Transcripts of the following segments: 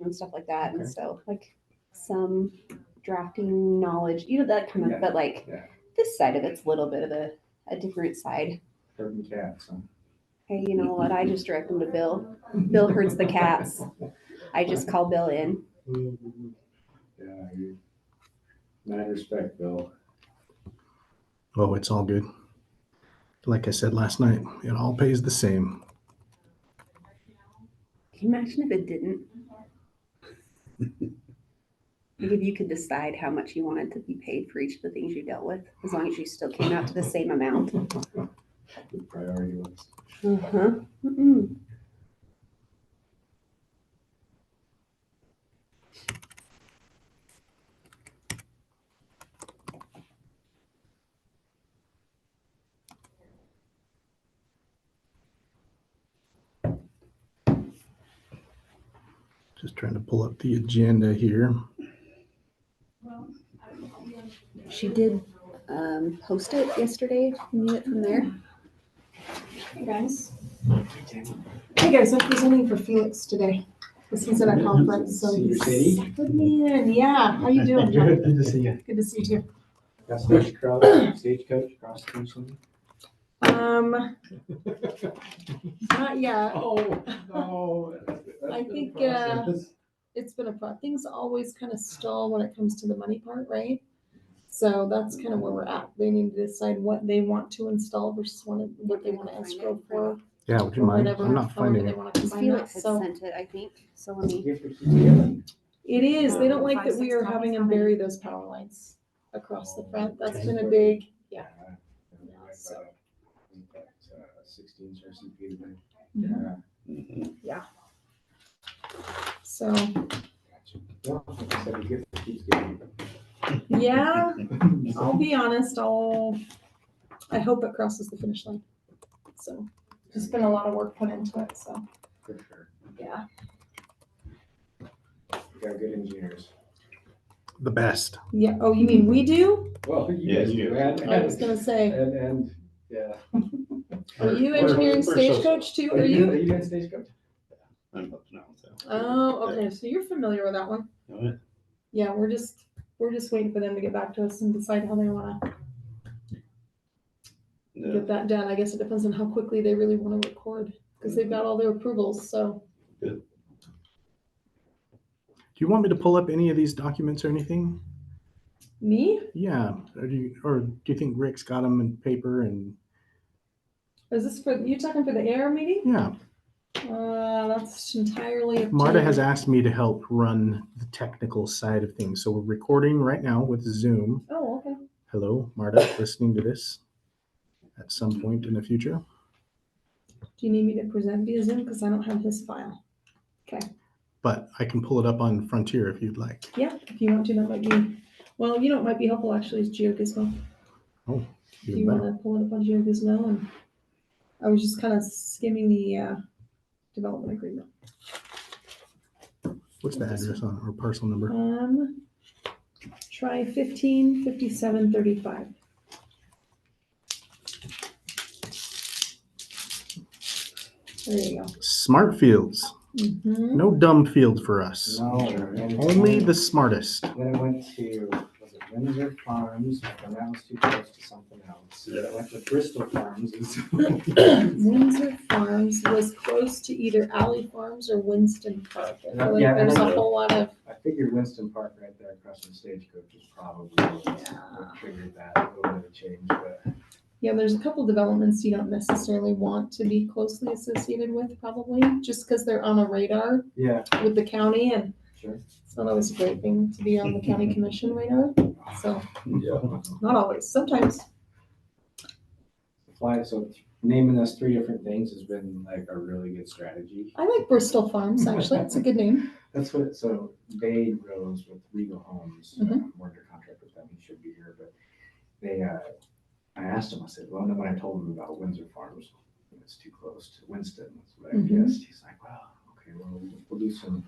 and stuff like that. And so like some drafting knowledge, that kind of, but like this side of it's a little bit of a different side. Herding cats, huh? Hey, you know what? I just direct them to Bill. Bill herds the cats. I just call Bill in. Yeah, mad respect, Bill. Oh, it's all good. Like I said last night, it all pays the same. Can you imagine if it didn't? Like if you could decide how much you wanted to be paid for each of the things you dealt with, as long as you still came out to the same amount. The priority was. Uh-huh. Mm-mm. Just trying to pull up the agenda here. She did post it yesterday. You need it from there. Hey guys. Hey guys, I'm presenting for Felix today. Because he's at a conference, so Cedar he's City? put me in. Yeah, how you doing, John? Good to see you. Good to see you too. Got stagecoach across the finish line? Not yet. Oh, no. I think it's been things always kind of stall when it comes to the money part, right? So that's kind of where we're at. They need to decide what they want to install versus what they want to escrow for. Yeah, would you mind? I'm not finding they it. want to combine Felix that. had So sent it, I think. So let me. it is. They don't like that we are having them bury those power lines across the front. That's been a big, yeah. So. 16 CP today. Mm-hmm. Yeah. So. Yeah, I'll be honest. I hope it crosses the finish line. So, there's been a lot of work put into it. So, For sure. yeah. We got good engineers. The best. Yeah. Oh, you mean we do? Well, Yeah, guys you do. I was gonna say. And yeah. Are you engineering Stagecoach too? Are Are you? you doing stagecoach? I'm up now, so. Oh, okay. So you're familiar with that one? Oh, yeah. Yeah, we're just waiting for them to get back to us and decide how they want to Yeah. get that done. I guess it depends on how quickly they really want to record because they've got all their approvals. So. Good. Do you want me to pull up any of these documents or anything? Me? Yeah. Or do you think Rick's got them in paper and? Is this for you talking for the AR meeting? Yeah. That's entirely up to Marta you. has asked me to help run the technical side of things. So we're recording right now with Zoom. Oh, okay. Hello, Marta, listening to this at some point in the future. Do you need me to present via Zoom? Because I don't have his file. Okay. But I can pull it up on Frontier if you'd like. Yeah, if you want to, that might be. Well, you know, it might be helpful actually is GeoGizmo. Oh, Do you want to pull it up on GeoGizmo? And I was just kind of skimming the development agreement. What's the address on or parcel number? Try 155735. There you go. Smart Fields. Mm-hmm. No dumb field for us. No. Only the smartest. Then it went to, was it Windsor Farms, and that was too close to something else. It went to Bristol Farms. Windsor Farms was close to either Alley Farms or Winston Park. I feel like Yeah, there's and a I- whole lot of. I figured Winston Park right there across from Stagecoach is probably what triggered that a little bit of change, but. Yeah, there's a couple developments you don't necessarily want to be closely associated with, probably, just because they're on a radar Yeah, with the county, and sure. it's not always a great thing to be on the county commission radar. So, Yeah. not always. Sometimes. So naming us 3 different things has been like a really good strategy. I like Bristol Farms, actually. It's a good name. That's what, so Bade Rose with Regal Homes, Mhm. we're under contract with them, he should be here, but they, I asked him, I said, well, when I told him about Windsor Farms, it's too close to Winston, that's what I Mhm. guessed. He's like, well, okay, well, we'll do some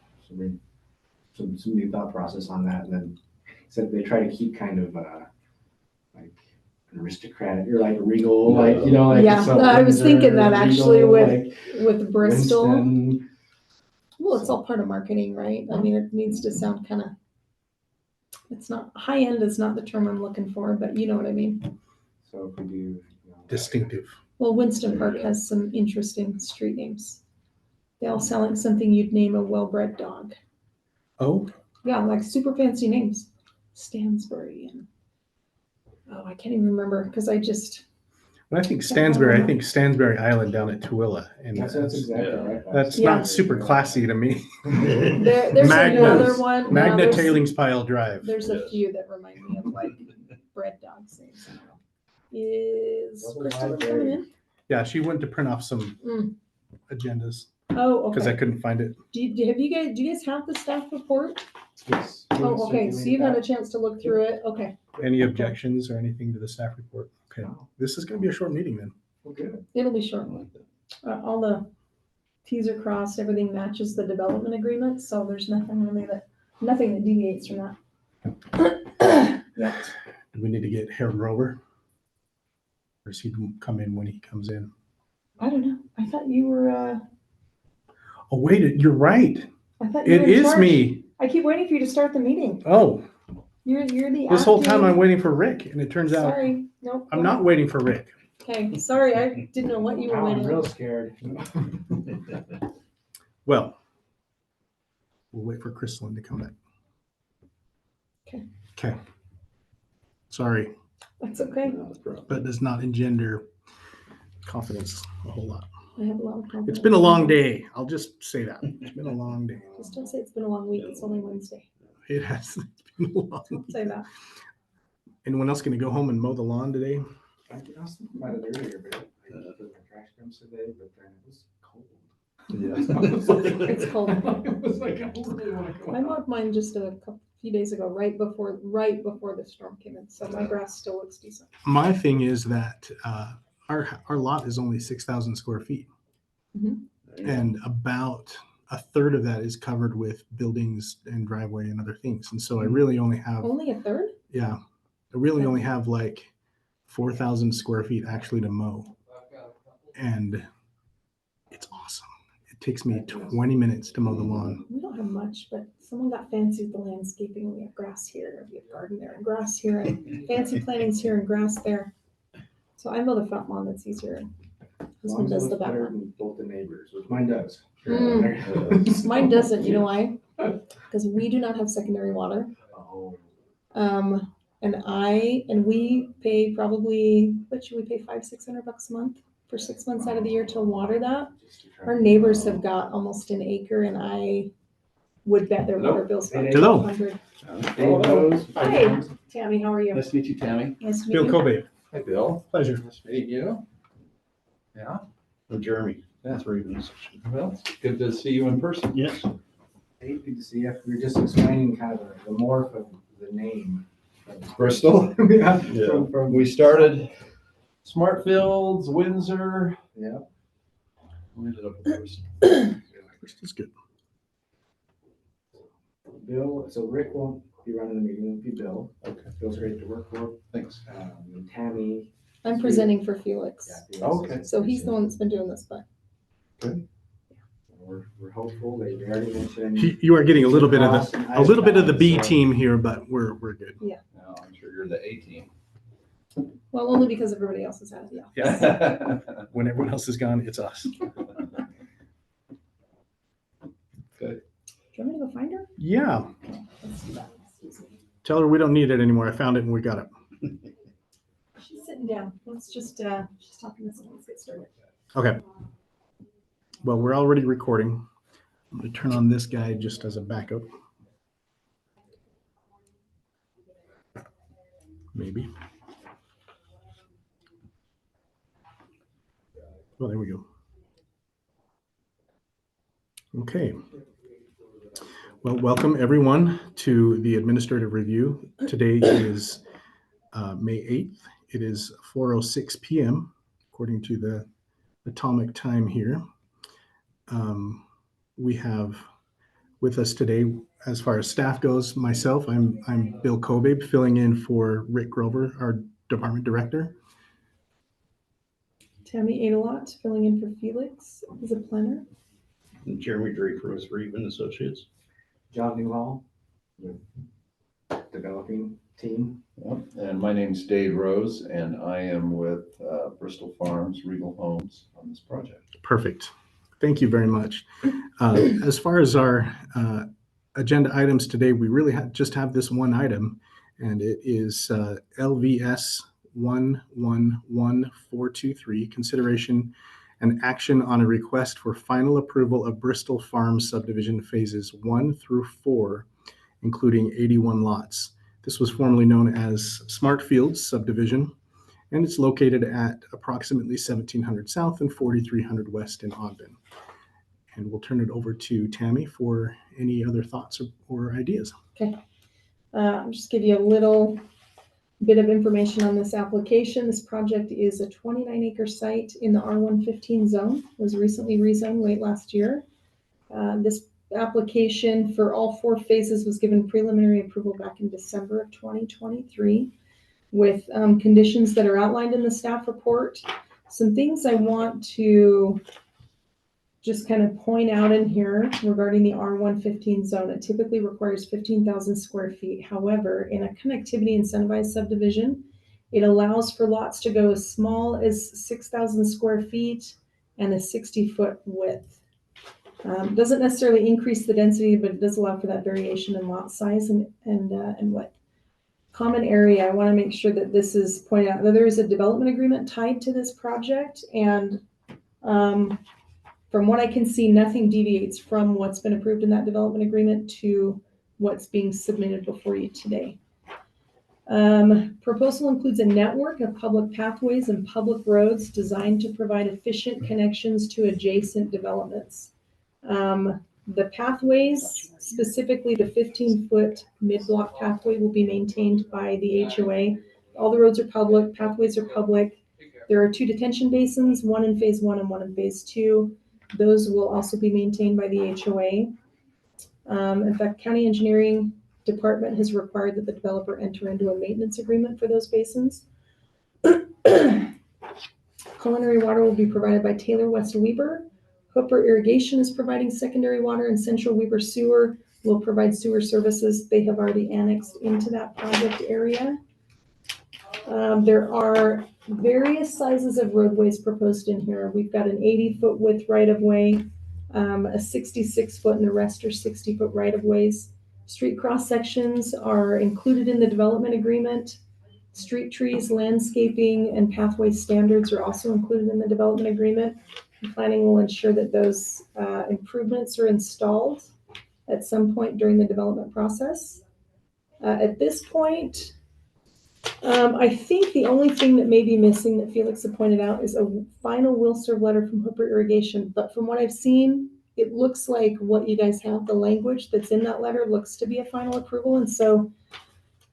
new thought process on that, and then he said they try to keep kind of, like an aristocratic, or like a regal, like, you know, like. Yeah, so I was Windsor, thinking that actually Regal, with like with Bristol. Winston. Well, it's all part of marketing, right? I mean, it needs to sound kind of, it's not, high end is not the term I'm looking for, but you know what I mean. So if we do, Distinctive. Well, Winston Park has some interesting street names. They all sound like something you'd name a well-bred dog. Oh, Yeah, like super fancy names. Stansbury and, oh, I can't even remember because I just, when I think Stansbury, I think Stansbury Island down at Tooele. And that's exactly right. that's Yeah. not super classy to me. there's Magna. another one. Magna there's- Tailings Pile Drive. There's a Yes. few that remind me of like bred dogs names. Is Double Crystal wide coming berry. in? Yeah, she went to print off some Mm. agendas Oh, because I okay. couldn't find it. Do you guys have the staff report? Yes. Oh, okay, so you've had a chance to look through it, okay. Any objections or anything to the staff report? Okay, this is going to be a short meeting then. Well, good. It'll be short. All the T's are crossed, everything matches the development agreement, so there's nothing that deviates from that. Yeah. Do we need to get Harold Rover? Or does he come in when he comes in? I don't know, I thought you were, Oh, wait, you're right. I thought you were It in is charge. me. I keep waiting for you to start the meeting. Oh, You're the this whole time I'm acting- waiting for Rick, and it turns out Sorry, nope. I'm not waiting for Rick. Okay, sorry, I didn't know what you were Now I'm waiting real on. scared. Well, we'll wait for Crystalline to come back. Okay. Okay. Sorry, That's okay, but does not engender confidence a whole lot. I have a lot of confidence. It's been a long day. I'll just say that. It's been a long day. Just don't say it's been a long week, it's only Wednesday. It has been a long Don't say that. Anyone else going to go home and mow the lawn today? I was thinking about it earlier, but I put my trash cans today, but then it was cold. It's cold. It was like, I don't really want to go I out. mowed mine just a few days ago, right before the storm came in, so my grass still looks decent. My thing is that our lot is only 6,000 square feet. And about a third of that is covered with buildings and driveway and other things. And so I really only have, Only a third? yeah, I really only have like 4,000 square feet actually to mow. And it's awesome. It takes me 20 minutes to mow the lawn. We don't have much, but someone got fancy with the landscaping. We have grass here, we have garden there, and grass here, and fancy plantings here, and grass there. So I mow the front lawn, that's easier. As long Husband as does it the looks back better one. than both the neighbors, which mine does. Mine doesn't, you know why? Because we do not have secondary water. Oh, And we pay probably, what should we pay, $500-600 a month for 6 months out of the year to water that? just to try Our to- neighbors have got almost an acre, and I would bet their water bill's about Hello. $1,200. Dave knows. Hi, Tammy, how are you? Nice to meet you, Tammy. Nice to meet Bill you. Kobe, Hi, Bill. pleasure. Nice to meet you. Yeah. I'm Jeremy. That's Ravens. Well, it's good to see you in person. Yes. Hey, good to see you. We were just explaining kind of the morph of the name. Bristol? Yeah. Yeah. From, We started Smart Fields, Windsor. yeah. We ended up with Bristol. Bristol's good. Bill, so Rick won't be running the meeting, it'll be Bill. Okay. Bill's great to work for. Thanks. And Tammy. I'm presenting for Felix. Yeah, Felix Okay. is- So he's the one that's been doing this, but We're hopeful. They already mentioned. You are getting a little bit of Cross the, and a little bit of the B Icebound, so- team here, but we're good. Now, I'm sure you're the A team. well, only because everybody else has had it, yeah. Yeah. When everyone else is gone, it's us. Good. Do you want me to go find her? Yeah. Let's do that. Excuse me. Tell her we don't need it anymore. I found it and we got it. She's sitting down. Let's just, she's talking to someone. Let's get started. Okay. Well, we're already recording. I'm going to turn on this guy just as a backup. Maybe. Oh, there we go. Okay. Well, welcome everyone to the administrative review. Today is May 8th. It is 4:06 p.m. according to the atomic time here. We have with us today, as far as staff goes, myself, I'm Bill Kobe, filling in for Rick Grover, our department director. Tammy ate a lot, filling in for Felix as a planner. And Jeremy Draper with Reeve Associates. John Newhall, with developing team. Yep. And my name's Dave Rose, and I am with Bristol Farms Regal Homes on this project. Perfect. Thank you very much. As far as our agenda items today, we really just have this one item, and it is LVS111423 Consideration and Action on a Request for Final Approval of Bristol Farms Subdivision Phases 1 through 4, including 81 lots. This was formerly known as Smart Fields Subdivision, and it's located at approximately 1700 South and 4300 West in Ogden. And we'll turn it over to Tammy for any other thoughts or ideas. Okay. I'll just give you a little bit of information on this application. This project is a 29-acre site in the R115 zone. It was recently rezoned late last year. This application for all 4 phases was given preliminary approval back in December of 2023 with conditions that are outlined in the staff report. Some things I want to just kind of point out in here regarding the R115 zone. It typically requires 15,000 square feet. However, in a connectivity incentivized subdivision, it allows for lots to go as small as 6,000 square feet and a 60-foot width. Doesn't necessarily increase the density, but it does allow for that variation in lot size and width. Common area, I want to make sure that this is pointed out that there is a development agreement tied to this project, and from what I can see, nothing deviates from what's been approved in that development agreement to what's being submitted before you today. Proposal includes a network of public pathways and public roads designed to provide efficient connections to adjacent developments. The pathways, specifically the 15-foot mid-block pathway, will be maintained by the HOA. All the roads are public, pathways are public. There are 2 detention basins, one in phase 1 and one in phase 2. Those will also be maintained by the HOA. In fact, County Engineering Department has required that the developer enter into a maintenance agreement for those basins. Culinary water will be provided by Taylor West Weber. Hooper Irrigation is providing secondary water, and Central Weber Sewer will provide sewer services. They have already annexed into that project area. There are various sizes of roadways proposed in here. We've got an 80-foot width right-of-way, a 66-foot, and the rest are 60-foot right-of-ways. Street cross-sections are included in the development agreement. Street trees, landscaping, and pathway standards are also included in the development agreement. Planning will ensure that those improvements are installed at some point during the development process. At this point, I think the only thing that may be missing that Felix had pointed out is a final will serve letter from Hooper Irrigation. But from what I've seen, it looks like what you guys have, the language that's in that letter looks to be a final approval. And so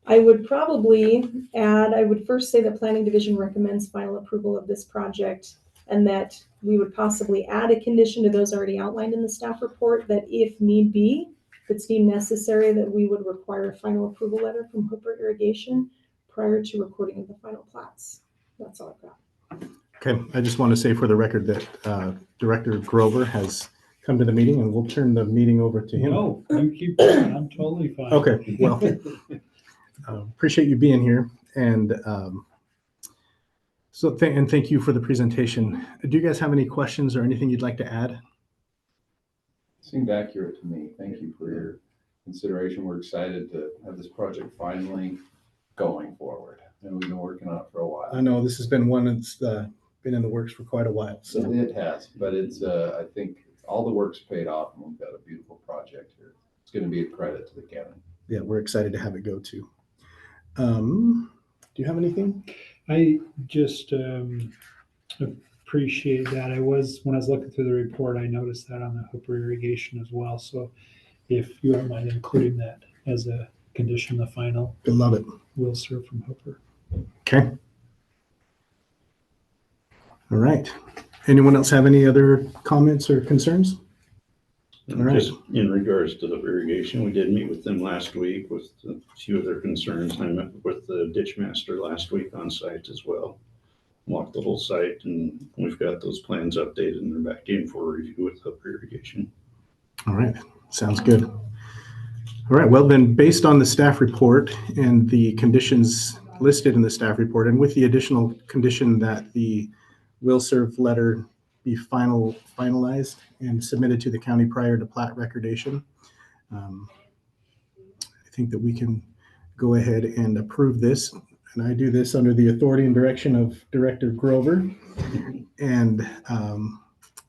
I would probably add, I would first say that Planning Division recommends final approval of this project, and that we would possibly add a condition to those already outlined in the staff report that if need be, if it's deemed necessary, that we would require a final approval letter from Hooper Irrigation prior to recording of the final plats. That's all I've got. Okay, I just want to say for the record that Director Grover has come to the meeting, and we'll turn the meeting over to him. No, you keep going. I'm totally fine. Okay, well, appreciate you being here, and thank you for the presentation. Do you guys have any questions or anything you'd like to add? Seemed accurate to me. Thank you for your consideration. We're excited to have this project finally going forward, and we've been working on it for a while. I know this has been one that's been in the works for quite a while. So It has, but it's I think all the work's paid off, and we've got a beautiful project here. It's going to be a credit to the county. yeah, we're excited to have it go too. Do you have anything? I just appreciate that. When I was looking through the report, I noticed that on the Hooper Irrigation as well. So if you don't mind including that as a condition, the final I love it. will serve from Hooper. Okay. All right. Anyone else have any other comments or concerns? All right. Just in regards to the irrigation, we did meet with them last week with a few of their concerns. I met with the ditch master last week on site as well. Walked the whole site, and we've got those plans updated, and they're back in for review with Hooper Irrigation. All right, sounds good. All right, well then, based on the staff report and the conditions listed in the staff report, and with the additional condition that the will serve letter be finalized and submitted to the county prior to plat recordation, I think that we can go ahead and approve this. And I do this under the authority and direction of Director Grover. And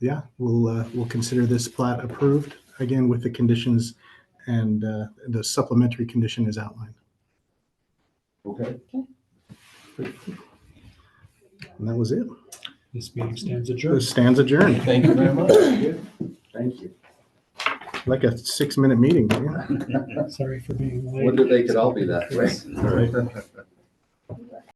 yeah, we'll consider this plat approved, again, with the conditions and the supplementary condition is outlined. Okay. And that was it. This meeting stands adjourned. This stands adjourned. Thank you very much. Thank you. Like a 6-minute meeting. Yeah. Sorry for being late. Wonder if they could all be that way. All right.